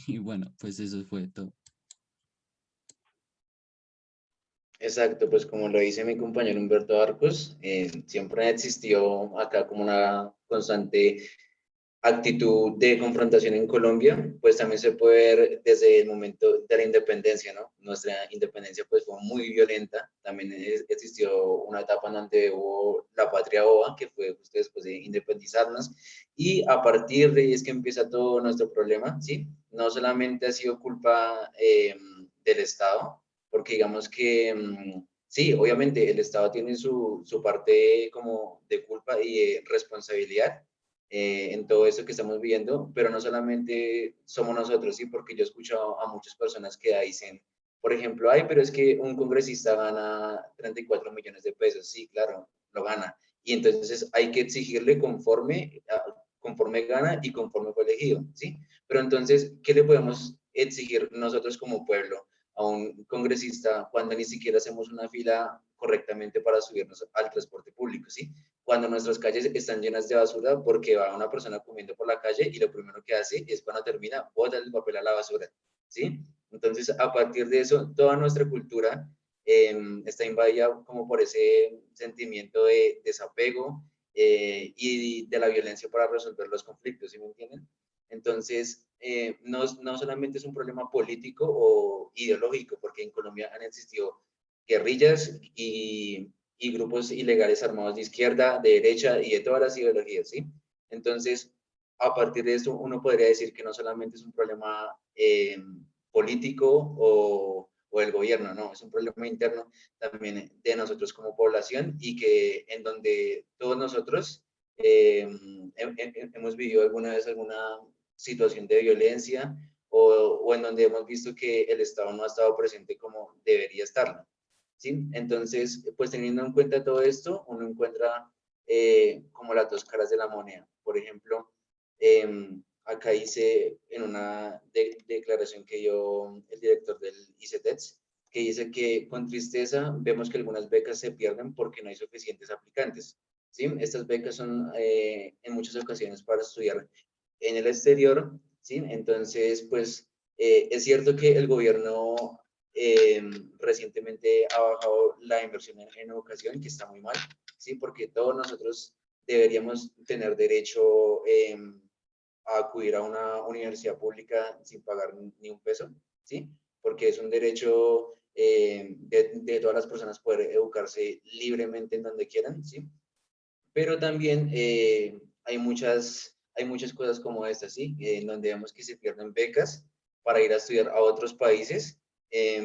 Y bueno, pues eso fue todo. Exacto, pues como lo dice mi compañero Humberto Arcos, siempre existió acá como una constante actitud de confrontación en Colombia, pues también se puede ver desde el momento de la independencia, ¿no? Nuestra independencia pues fue muy violenta, también existió una etapa en donde hubo la patria boba, que fue justo después de independizarnos, y a partir de ahí es que empieza todo nuestro problema, ¿sí? No solamente ha sido culpa del Estado, porque digamos que sí, obviamente el Estado tiene su parte como de culpa y de responsabilidad, en todo esto que estamos viviendo, pero no solamente somos nosotros, ¿sí? Porque yo he escuchado a muchas personas que dicen, por ejemplo, ay, pero es que un congresista gana 34 millones de pesos, sí, claro, lo gana, y entonces hay que exigirle conforme gana y conforme fue elegido, ¿sí? Pero entonces, ¿qué le podemos exigir nosotros como pueblo a un congresista cuando ni siquiera hacemos una fila correctamente para subirnos al transporte público, ¿sí? Cuando nuestras calles están llenas de basura porque va una persona comiendo por la calle y lo primero que hace es cuando termina, bota el papel a la basura, ¿sí? Entonces, a partir de eso, toda nuestra cultura está invadida como por ese sentimiento de desapego y de la violencia para resolver los conflictos, ¿sí me entienden? Entonces, no solamente es un problema político o ideológico, porque en Colombia han existido guerrillas y grupos ilegales armados de izquierda, de derecha y de todas las ideologías, ¿sí? Entonces, a partir de esto, uno podría decir que no solamente es un problema político o del gobierno, no, es un problema interno también de nosotros como población y que en donde todos nosotros hemos vivido alguna vez alguna situación de violencia o en donde hemos visto que el Estado no ha estado presente como debería estarlo. ¿Sí? Entonces, pues teniendo en cuenta todo esto, uno encuentra como las dos caras de la moneda. Por ejemplo, acá hice en una declaración que dio el director del ICETEX, que dice que con tristeza vemos que algunas becas se pierden porque no hay suficientes aplicantes. ¿Sí? Estas becas son en muchas ocasiones para estudiar en el exterior, ¿sí? Entonces, pues es cierto que el gobierno eh, recientemente ha bajado la inversión en educación, que está muy mal, ¿sí? Porque todos nosotros deberíamos tener derecho a acudir a una universidad pública sin pagar ni un peso, ¿sí? Porque es un derecho de todas las personas poder educarse libremente en donde quieran, ¿sí? Pero también hay muchas cosas como estas, ¿sí? En donde vemos que se pierden becas para ir a estudiar a otros países. Eh,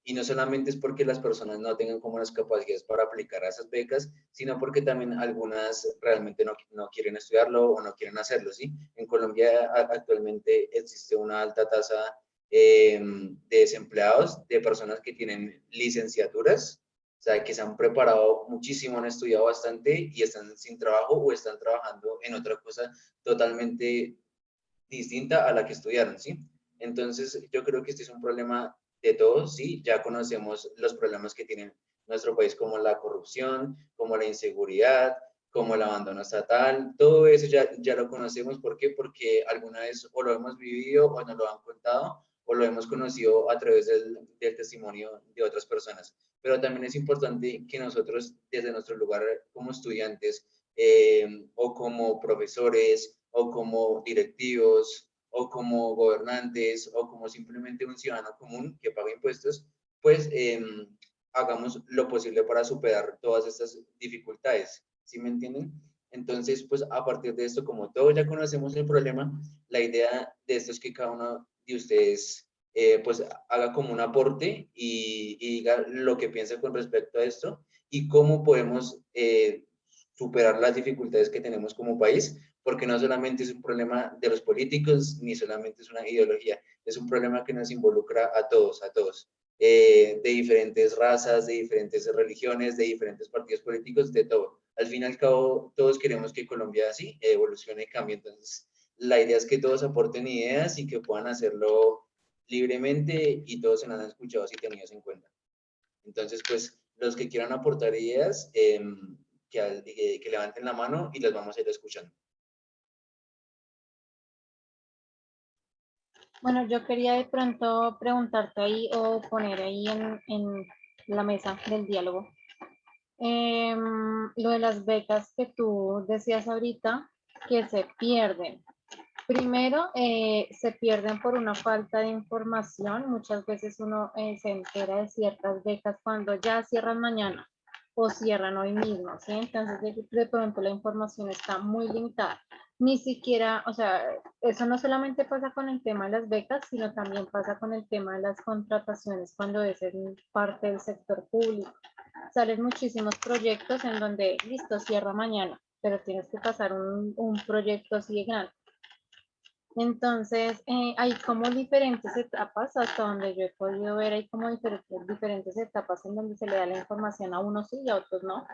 y no solamente es porque las personas no tengan como las capacidades para aplicar a esas becas, sino porque también algunas realmente no quieren estudiarlo o no quieren hacerlo, ¿sí? En Colombia actualmente existe una alta tasa de desempleados, de personas que tienen licenciaturas, o sea, que se han preparado muchísimo, han estudiado bastante y están sin trabajo o están trabajando en otra cosa totalmente distinta a la que estudiaron, ¿sí? Entonces, yo creo que este es un problema de todos, ¿sí? Ya conocemos los problemas que tiene nuestro país, como la corrupción, como la inseguridad, como el abandono estatal, todo eso ya lo conocemos. ¿Por qué? Porque alguna vez o lo hemos vivido o nos lo han contado o lo hemos conocido a través del testimonio de otras personas. Pero también es importante que nosotros, desde nuestro lugar como estudiantes o como profesores o como directivos o como gobernantes o como simplemente un ciudadano común que paga impuestos, pues hagamos lo posible para superar todas estas dificultades. ¿Sí me entienden? Entonces, pues a partir de esto, como todos ya conocemos el problema, la idea de esto es que cada uno de ustedes pues haga como un aporte y diga lo que piensa con respecto a esto y cómo podemos superar las dificultades que tenemos como país, porque no solamente es un problema de los políticos, ni solamente es una ideología, es un problema que nos involucra a todos, de diferentes razas, de diferentes religiones, de diferentes partidos políticos, de todo. Al fin y al cabo, todos queremos que Colombia así evolucione y cambie, entonces la idea es que todos aporten ideas y que puedan hacerlo libremente y todos sean escuchados y tenidos en cuenta. Entonces, pues, los que quieran aportar ideas, que levanten la mano y las vamos a ir escuchando. Bueno, yo quería de pronto preguntarte ahí o poner ahí en la mesa del diálogo. Lo de las becas que tú decías ahorita que se pierden. Primero, se pierden por una falta de información. Muchas veces uno se entera de ciertas becas cuando ya cierran mañana o cierran hoy mismo, ¿sí? Entonces, de pronto la información está muy limitada. Ni siquiera, o sea, eso no solamente pasa con el tema de las becas, sino también pasa con el tema de las contrataciones cuando es en parte del sector público. Salen muchísimos proyectos en donde, listo, cierra mañana, pero tienes que pasar un proyecto así de grande. Entonces, hay como diferentes etapas, hasta donde yo he podido ver, hay como diferentes etapas en donde se le da la información a unos sí y a otros no.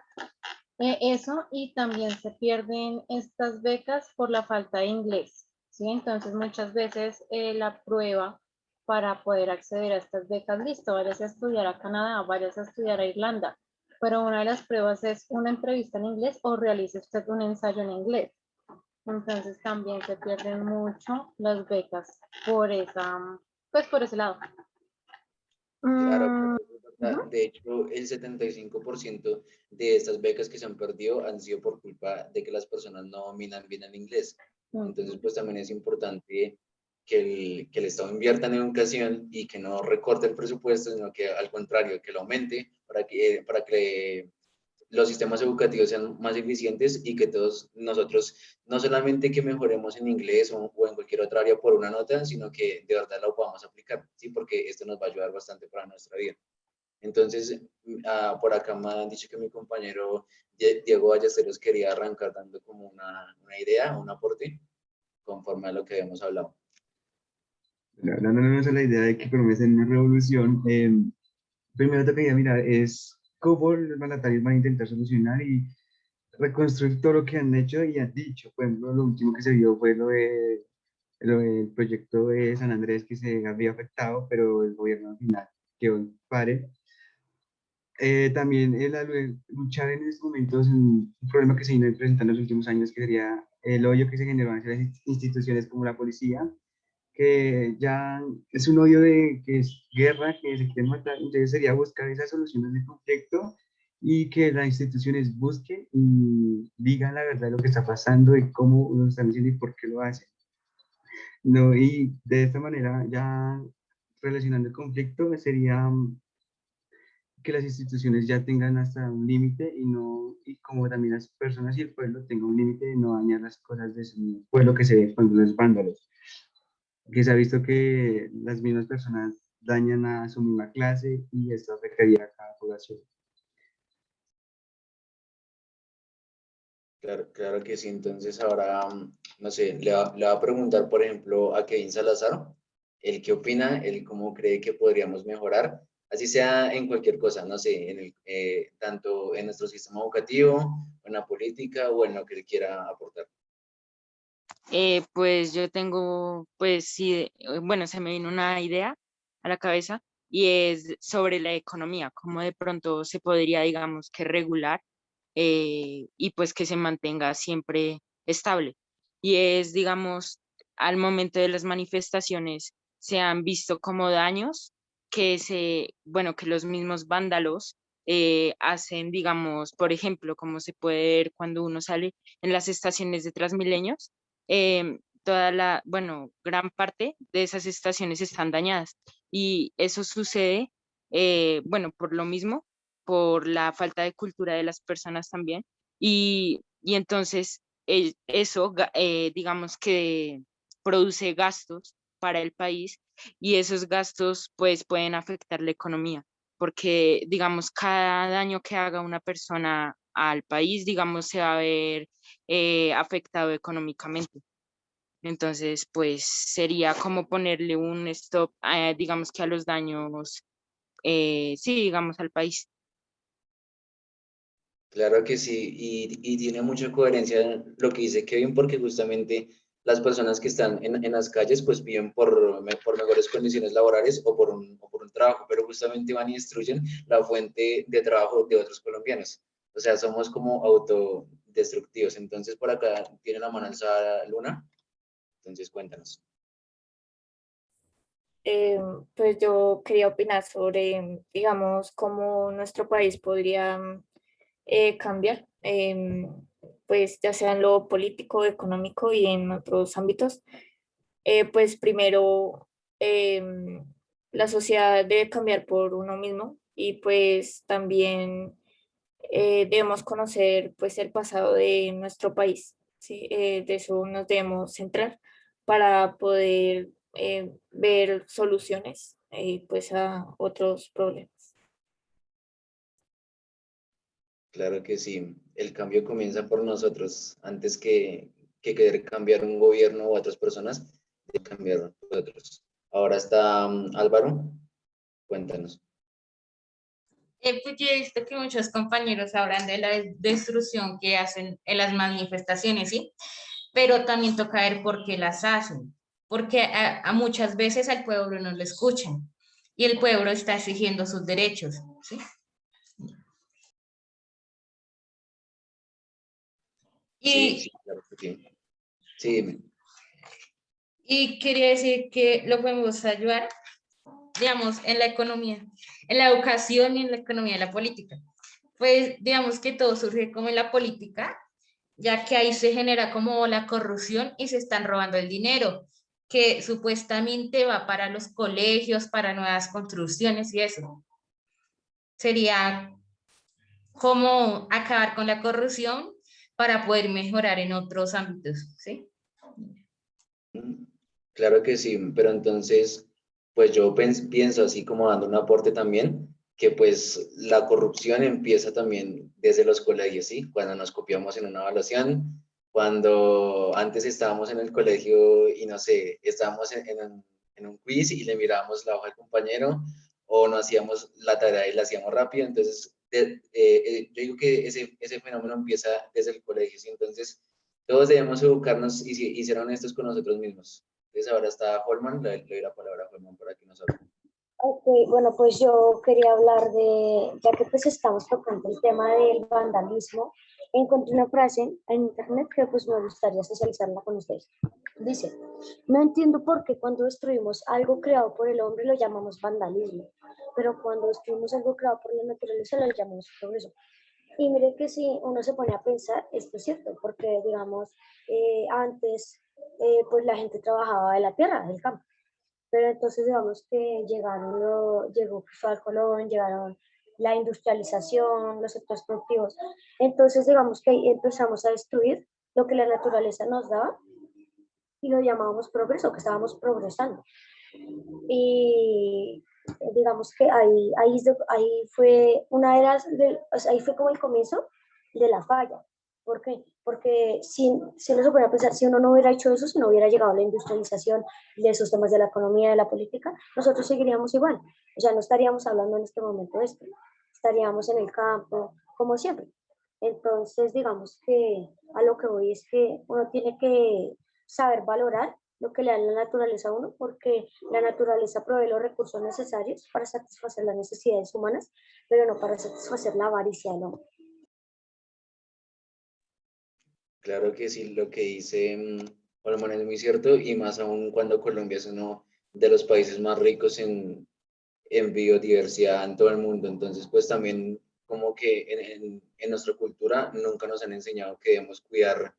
Eso, y también se pierden estas becas por la falta de inglés, ¿sí? Entonces, muchas veces la prueba para poder acceder a estas becas, listo, vayas a estudiar a Canadá, vayas a estudiar a Irlanda, pero una de las pruebas es una entrevista en inglés o realice usted un ensayo en inglés. Entonces también se pierden mucho las becas por esa, pues por ese lado. Claro, Mm, claro, es verdad. ujú. De hecho, el 75% de estas becas que se han perdido han sido por culpa de que las personas no dominan bien el inglés. Entonces, Ujú. pues también es importante que el Estado invierta en educación y que no recorte el presupuesto, sino que al contrario, que lo aumente para que los sistemas educativos sean más eficientes y que todos nosotros, no solamente que mejoremos en inglés o en cualquier otra área por una nota, sino que de verdad lo podamos aplicar, ¿sí? Porque esto nos va a ayudar bastante para nuestra vida. Entonces, por acá me han dicho que mi compañero Diego Ballesteros quería arrancar dando como una idea, un aporte, conforme a lo que habíamos hablado. Dándonos a la idea de que Colombia está en una revolución, primero lo que quería mirar es cómo los mandatarios van a intentar solucionar y reconstruir todo lo que han hecho y han dicho. Por ejemplo, lo último que se vio fue lo del proyecto de San Andrés que se había afectado, pero el gobierno al final quedó en pare. También luchar en estos momentos un problema que se vino presentando en los últimos años, que sería el odio que se generó hacia las instituciones como la policía, que ya es un odio de que es guerra, que se quiere matar. Entonces sería buscar esas soluciones de conflicto y que las instituciones busquen y digan la verdad de lo que está pasando y cómo lo están haciendo y por qué lo hacen. No, y de esta manera, ya relacionando el conflicto, sería que las instituciones ya tengan hasta un límite y no, y como también las personas y el pueblo tengan un límite de no dañar las cosas de su pueblo que se ve con los vándalos, que se ha visto que las mismas personas dañan a su misma clase y esto afectaría a cada población. Claro, claro que sí. Entonces ahora, no sé, le va a preguntar, por ejemplo, a Kevin Salazar, el qué opina, el cómo cree que podríamos mejorar, así sea en cualquier cosa, no sé, tanto en nuestro sistema educativo, en la política o en lo que él quiera aportar. Pues yo tengo, pues sí, bueno, se me vino una idea a la cabeza y es sobre la economía, cómo de pronto se podría, digamos, que regular y pues que se mantenga siempre estable. Y es, digamos, al momento de las manifestaciones se han visto como daños bueno, que los mismos vándalos hacen, digamos, por ejemplo, como se puede ver cuando uno sale en las estaciones de Transmilenios, bueno, gran parte de esas estaciones están dañadas y eso sucede, bueno, por lo mismo, por la falta de cultura de las personas también y entonces eso, digamos que produce gastos para el país y esos gastos pues pueden afectar la economía porque digamos cada daño que haga una persona al país, digamos, se va a ver afectado económicamente. Entonces, pues sería como ponerle un stop, digamos que a los daños, sí, digamos, al país. Claro que sí, y tiene mucha coherencia lo que dice Kevin, porque justamente las personas que están en las calles pues piden por mejores condiciones laborales o por un trabajo, pero justamente van y destruyen la fuente de trabajo de otros colombianos. O sea, somos como autodestructivos. Entonces, por acá tiene la mano alzada Luna, entonces cuéntanos. pues yo quería opinar sobre, digamos, cómo nuestro país podría cambiar, pues ya sea en lo político, económico y en otros ámbitos. Pues primero, la sociedad debe cambiar por uno mismo y pues también debemos conocer pues el pasado de nuestro país, ¿sí? De eso nos debemos centrar para poder ver soluciones pues a otros problemas. Claro que sí, el cambio comienza por nosotros, antes que querer cambiar un gobierno o otras personas, de cambiar nosotros. Ahora está Álvaro, cuéntanos. Pues yo he visto que muchos compañeros hablan de la destrucción que hacen en las manifestaciones, ¿sí? Pero también toca ver por qué las hacen, porque a muchas veces al pueblo no lo escuchan y el pueblo está exigiendo sus derechos, ¿sí? Sí, Y, sí, claro que sí. Sí, dime. y quería decir que lo podemos ayudar, digamos, en la economía, en la educación y en la economía de la política. Pues digamos que todo surge como en la política, ya que ahí se genera como la corrupción y se están robando el dinero, que supuestamente va para los colegios, para nuevas construcciones y eso. Sería como acabar con la corrupción para poder mejorar en otros ámbitos, ¿sí? Claro que sí, pero entonces, pues yo pienso así como dando un aporte también, que pues la corrupción empieza también desde los colegios, ¿sí? Cuando nos copiamos en una evaluación, cuando antes estábamos en el colegio y no sé, estábamos en un quiz y le mirábamos la hoja al compañero o no hacíamos la tarea y la hacíamos rápido, entonces yo digo que ese fenómeno empieza desde el colegio, ¿sí? Entonces todos debemos educarnos y ser honestos con nosotros mismos. Entonces ahora está Holman, le doy la palabra a Holman para que nos hable. Ok, bueno, pues yo quería hablar de, ya que pues estamos tocando el tema del vandalismo, encontré una frase en internet que pues me gustaría socializarla con ustedes. Dice, no entiendo por qué cuando destruimos algo creado por el hombre lo llamamos vandalismo, pero cuando destruimos algo creado por la naturaleza lo llamamos progreso. Y mire que si uno se pone a pensar, esto es cierto, porque digamos, antes pues la gente trabajaba de la tierra, del campo, pero entonces digamos que llegó Cristóbal Colón, llegaron la industrialización, los sectores productivos, entonces digamos que ahí empezamos a destruir lo que la naturaleza nos daba y lo llamábamos progreso, que estábamos progresando. Y digamos que ahí fue una de o sea, ahí fue como el comienzo de la falla. ¿Por qué? Porque si uno se puede pensar, si uno no hubiera hecho eso, si no hubiera llegado a la industrialización de esos temas de la economía, de la política, nosotros seguiríamos igual. O sea, no estaríamos hablando en este momento de esto. Estaríamos en el campo, como siempre. Entonces, digamos que a lo que voy es que uno tiene que saber valorar lo que le da la naturaleza a uno, porque la naturaleza provee los recursos necesarios para satisfacer las necesidades humanas, pero no para satisfacer la avaricia del hombre. Claro que sí, lo que dice Holman es muy cierto y más aún cuando Colombia es uno de los países más ricos en biodiversidad en todo el mundo. Entonces, pues también como que en nuestra cultura nunca nos han enseñado que debemos cuidar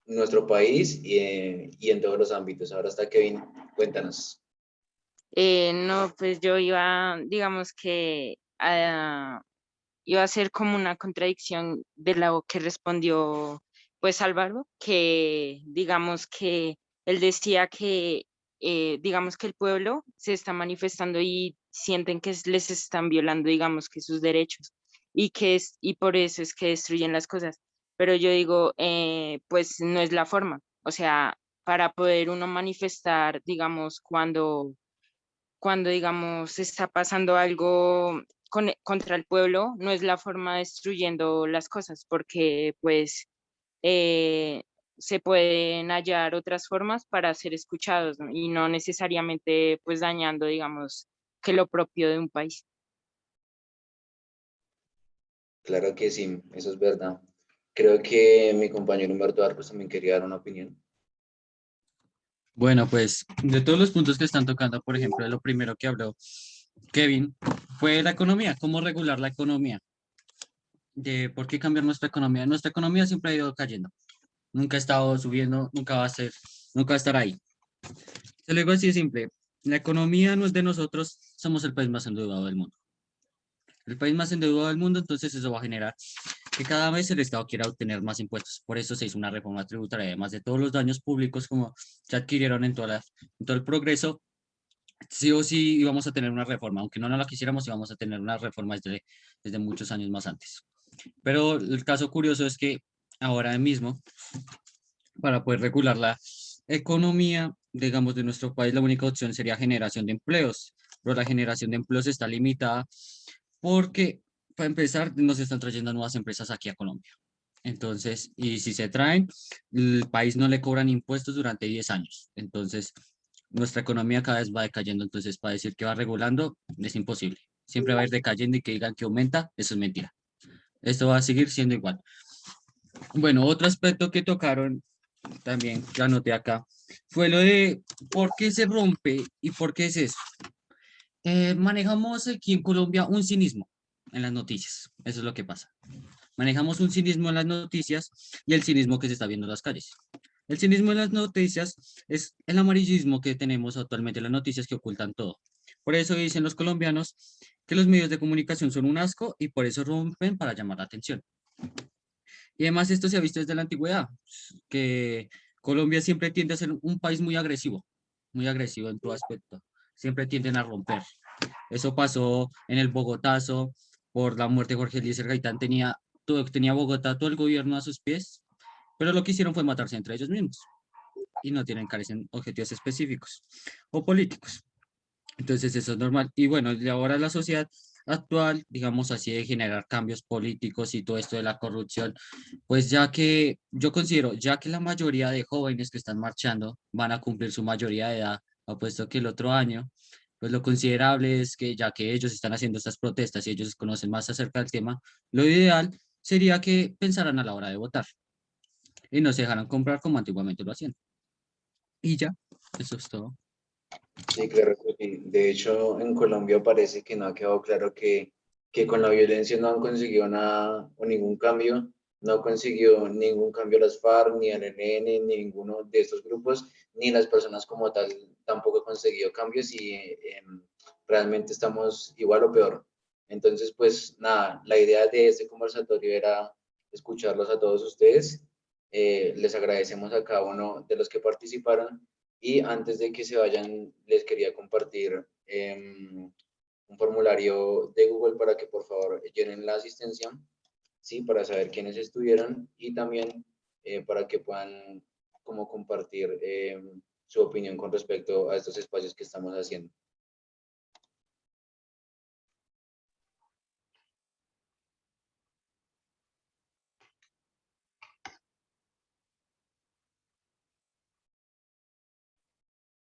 nuestro país y en todos los ámbitos. Ahora está Kevin, cuéntanos. No, pues yo iba, digamos que iba a ser como una contradicción de lo que respondió pues Álvaro, que digamos que él decía que digamos que el pueblo se está manifestando y sienten que les están violando, digamos que sus derechos y por eso es que destruyen las cosas. Pero yo digo, pues no es la forma. O sea, para poder uno manifestar, digamos, cuando digamos está pasando algo contra el pueblo, no es la forma destruyendo las cosas, porque pues eh, se pueden hallar otras formas para ser escuchados, ¿no? Y no necesariamente pues dañando, digamos, que lo propio de un país. Claro que sí, eso es verdad. Creo que mi compañero Humberto Arcos también quería dar una opinión. Bueno, pues de todos los puntos que están tocando, por ejemplo, lo primero que habló Kevin fue la economía, cómo regular la economía, de por qué cambiar nuestra economía. Nuestra economía siempre ha ido cayendo, nunca ha estado subiendo, nunca va a ser, nunca va a estar ahí. Se lo digo así de simple, la economía no es de nosotros, somos el país más endeudado del mundo. El país más endeudado del mundo, entonces eso va a generar que cada vez el Estado quiera obtener más impuestos. Por eso se hizo una reforma tributaria, además de todos los daños públicos como se adquirieron en en todo el progreso, sí o sí íbamos a tener una reforma, aunque no la quisiéramos, íbamos a tener una reforma desde muchos años más antes. Pero el caso curioso es que ahora mismo, para poder regular la economía, digamos, de nuestro país, la única opción sería generación de empleos, pero la generación de empleos está limitada porque, para empezar, nos están trayendo nuevas empresas aquí a Colombia. Entonces, y si se traen, el país no le cobran impuestos durante 10 años. Entonces, nuestra economía cada vez va decayendo. Entonces, para decir que va regulando, es imposible. Siempre va a ir decayendo y que digan que aumenta, eso es mentira. Esto va a seguir siendo igual. Bueno, otro aspecto que tocaron también, que anoté acá, fue lo de por qué se rompe y por qué es eso. Manejamos aquí en Colombia un cinismo en las noticias. Eso es lo que pasa. Manejamos un cinismo en las noticias y el cinismo que se está viendo en las calles. El cinismo en las noticias es el amarillismo que tenemos actualmente en las noticias que ocultan todo. Por eso dicen los colombianos que los medios de comunicación son un asco y por eso rompen para llamar la atención. Y además esto se ha visto desde la antigüedad, que Colombia siempre tiende a ser un país muy agresivo en todo aspecto. Siempre tienden a romper. Eso pasó en el Bogotazo, por la muerte de Jorge Eliezer Gaitán, tenía Bogotá todo el gobierno a sus pies, pero lo que hicieron fue matarse entre ellos mismos y no carecen objetivos específicos o políticos. Entonces eso es normal. Y bueno, y ahora la sociedad actual, digamos así, de generar cambios políticos y todo esto de la corrupción, pues ya que yo considero, ya que la mayoría de jóvenes que están marchando van a cumplir su mayoría de edad, apuesto que el otro año, pues lo considerable es que ya que ellos están haciendo estas protestas y ellos conocen más acerca del tema, lo ideal sería que pensaran a la hora de votar y no se dejaran comprar como antiguamente lo hacían. Y ya, eso es todo. Sí, claro que sí. De hecho, en Colombia parece que no ha quedado claro que con la violencia no han conseguido nada o ningún cambio. No consiguió ningún cambio las FARC, ni el ELN, ni ninguno de estos grupos, ni las personas como tal tampoco han conseguido cambios y realmente estamos igual o peor. Entonces, pues nada, la idea de este conversatorio era escucharlos a todos ustedes. Les agradecemos a cada uno de los que participaron. Y antes de que se vayan, les quería compartir un formulario de Google para que por favor llenen la asistencia, ¿sí? Para saber quiénes estuvieron y también para que puedan como compartir su opinión con respecto a estos espacios que estamos haciendo.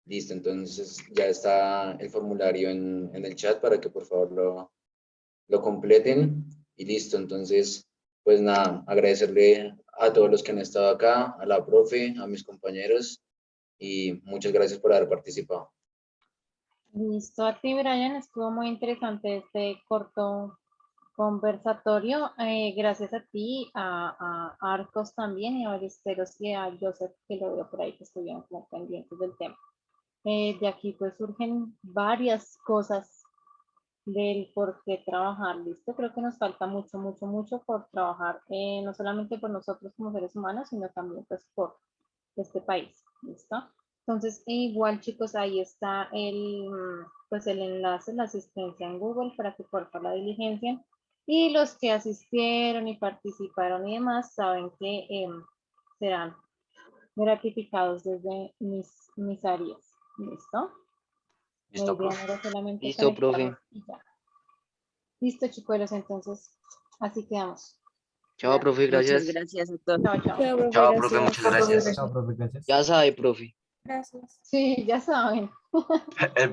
Listo, entonces ya está el formulario en el chat para que por favor lo completen y listo. Entonces, pues nada, agradecerle a todos los que han estado acá, a la profe, a mis compañeros y muchas gracias por haber participado. Listo, a ti, Brian, estuvo muy interesante este corto conversatorio. Gracias a ti, a Arcos también y a Ballesteros y a Joseph, que lo veo por ahí, que estuvieron como pendientes del tema. De aquí pues surgen varias cosas del por qué trabajar, ¿listo? Creo que nos falta mucho, mucho, mucho por trabajar, no solamente por nosotros como seres humanos, sino también pues por este país, ¿listo? Entonces, igual chicos, ahí está pues el enlace, la asistencia en Google para que por favor la diligencia. Y los que asistieron y participaron y demás saben que serán gratificados desde mis áreas. ¿Listo? Listo, Muy bien, profe. ahora solamente Listo, profe. conectarnos y ya. Listo, chicuelos, entonces así quedamos. Chao, profe, Muchas gracias. gracias a todos. Chao, chao. Chao, profe, muchas gracias. Gracias. Ya sabe, profe. Gracias. Sí, ya saben. El